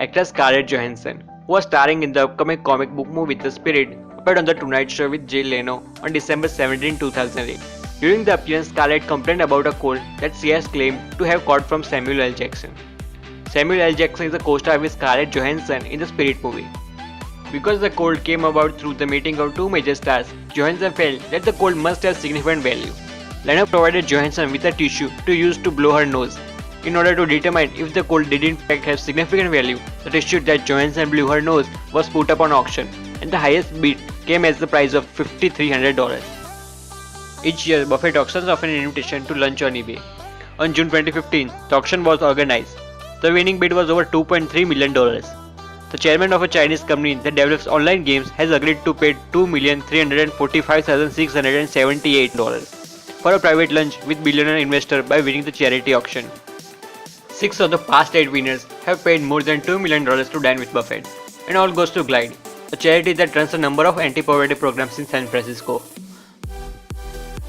actress Scarlett Johansson, who was starring in the upcoming comic book movie The Spirit, appeared on The Tonight Show with Jay Leno on December 17, 2008. During the appearance, Scarlett complained about a cold that she has claimed to have caught from Samuel L. Jackson. Samuel L. Jackson is a co-star with Scarlett Johansson in the Spirit movie. Because the cold came about through the meeting of two major stars, Johansson felt that the cold must have significant value. Leno provided Johansson with a tissue to use to blow her nose. In order to determine if the cold did in fact have significant value, the tissue that Johansson blew her nose was put up on auction, and the highest bid came as the price of $5,300. Each year, Buffett auctions offer an invitation to lunch on eBay. On June 2015, the auction was organized. The winning bid was over $2.3 million. The chairman of a Chinese company that develops online games has agreed to pay $2,345,678 for a private lunch with billionaire investor by winning the charity auction. 6 of the past 8 winners have paid more than $2 million to dine with Buffett, and all goes to Glide, a charity that runs a number of anti-poverty programs in San Francisco.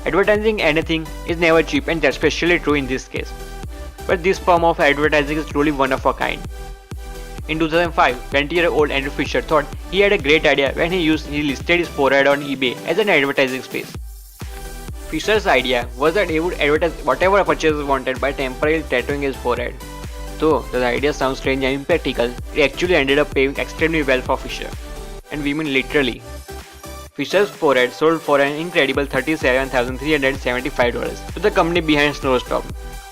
Advertising anything is never cheap, and that's especially true in this case. But this form of advertising is truly one of a kind. In 2005, 20-year-old Andrew Fisher thought he had a great idea when he listed his forehead on eBay as an advertising space. Fisher's idea was that he would advertise whatever purchase wanted by temporarily tattooing his forehead. Though the idea sounds strange and impractical, it actually ended up paying extremely well for Fisher. And we mean literally. Fisher's forehead sold for an incredible $37,375 to the company behind Snowstop,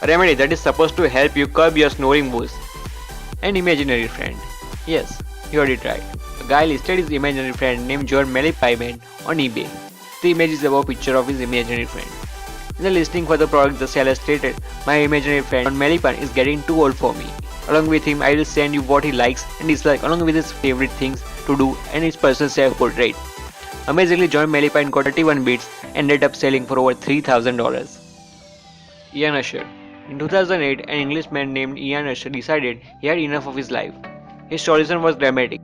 a remedy that is supposed to help you curb your snoring woes. An imaginary friend. Yes, you heard it right. A guy listed his imaginary friend named John Melipaiman on eBay. The image is above a picture of his imaginary friend. In the listing for the product, the seller stated, "My imaginary friend John Melipan is getting too old for me. Along with him, I will send you what he likes and dislikes along with his favorite things to do and his personal self-portrait." Amazingly, John Melipan got 31 bids and ended up selling for over $3,000. Ian Usher. In 2008, an Englishman named Ian Usher decided he had enough of his life. His solution was dramatic.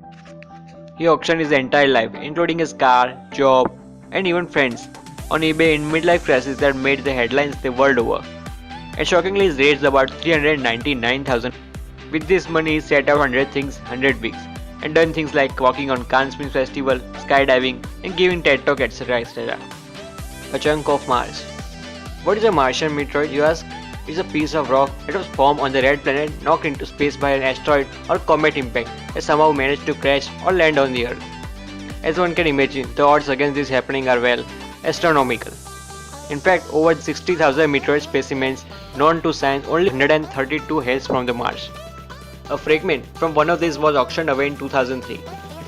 He auctioned his entire life, including his car, job, and even friends, on eBay in midlife crisis that made the headlines the world over. And shockingly, his raised about $399,000. With this money, he set out 100 things, 100 weeks, and done things like walking on Cannes Film Festival, skydiving, and giving TED Talk, etc. etc. A chunk of Mars. What is a Martian meteoroid, you ask? It's a piece of rock that was formed on the red planet, knocked into space by an asteroid or comet impact that somehow managed to crash or land on the Earth. As one can imagine, the odds against this happening are, well, astronomical. In fact, over 60,000 meteoroid specimens known to science, only 132 hails from the Mars. A fragment from one of these was auctioned away in 2003.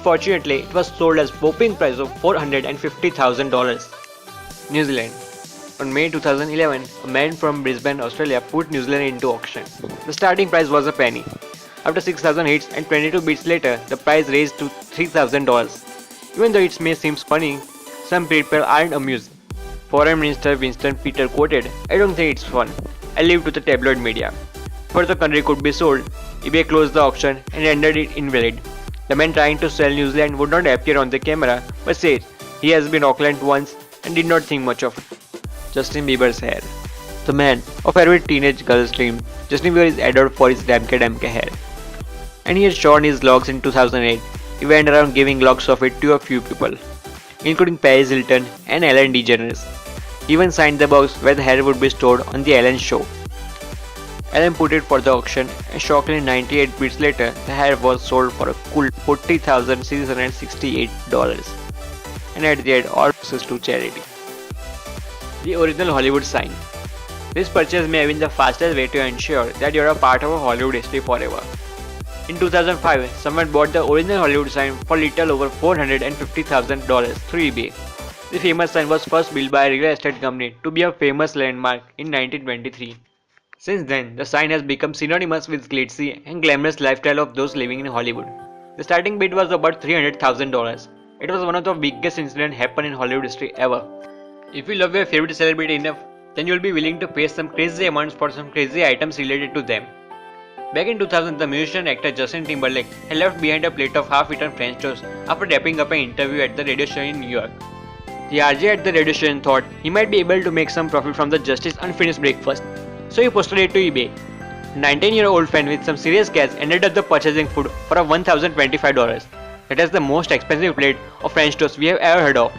Fortunately, it was sold as a whopping price of $450,000. New Zealand. On May 2011, a man from Brisbane, Australia put New Zealand into auction. The starting price was a penny. After 6,000 hits and 22 bids later, the price raised to $3,000. Even though it may seem funny, some people aren't amused. Foreign Minister Winston Peter quoted, "I don't think it's fun. I live to the tabloid media." Before the country could be sold, eBay closed the auction and rendered it invalid. The man trying to sell New Zealand would not appear on the camera, but said he has been Auckland once and did not think much of it. Justin Bieber's hair. The man of every teenage girl's dream, Justin Bieber is adored for his damke hair. And he had shorn his locks in 2008. He went around giving locks of it to a few people, including Paris Hilton and Ellen DeGeneres. He even signed the box where the hair would be stored on the Ellen show. Ellen put it for the auction, and shockingly 98 bids later, the hair was sold for a cool $40,668. And at the end, all access to charity. The original Hollywood sign. This purchase may have been the fastest way to ensure that you are a part of a Hollywood history forever. In 2005, someone bought the original Hollywood sign for little over $450,000 through eBay. The famous sign was first built by a real estate company to be a famous landmark in 1923. Since then, the sign has become synonymous with glitzy and glamorous lifestyle of those living in Hollywood. The starting bid was about $300,000. It was one of the biggest incidents happened in Hollywood history ever. If you love your favorite celebrity enough, then you'll be willing to pay some crazy amounts for some crazy items related to them. Back in 2000, the musician actor Justin Timberlake had left behind a plate of half-eaten French toast after wrapping up an interview at the radio show in New York. The RJ at the radio station thought he might be able to make some profit from the Justice unfinished breakfast, so he posted it to eBay. 19-year-old friend with some serious cash ended up purchasing food for a $1,025. That is the most expensive plate of French toast we have ever heard of.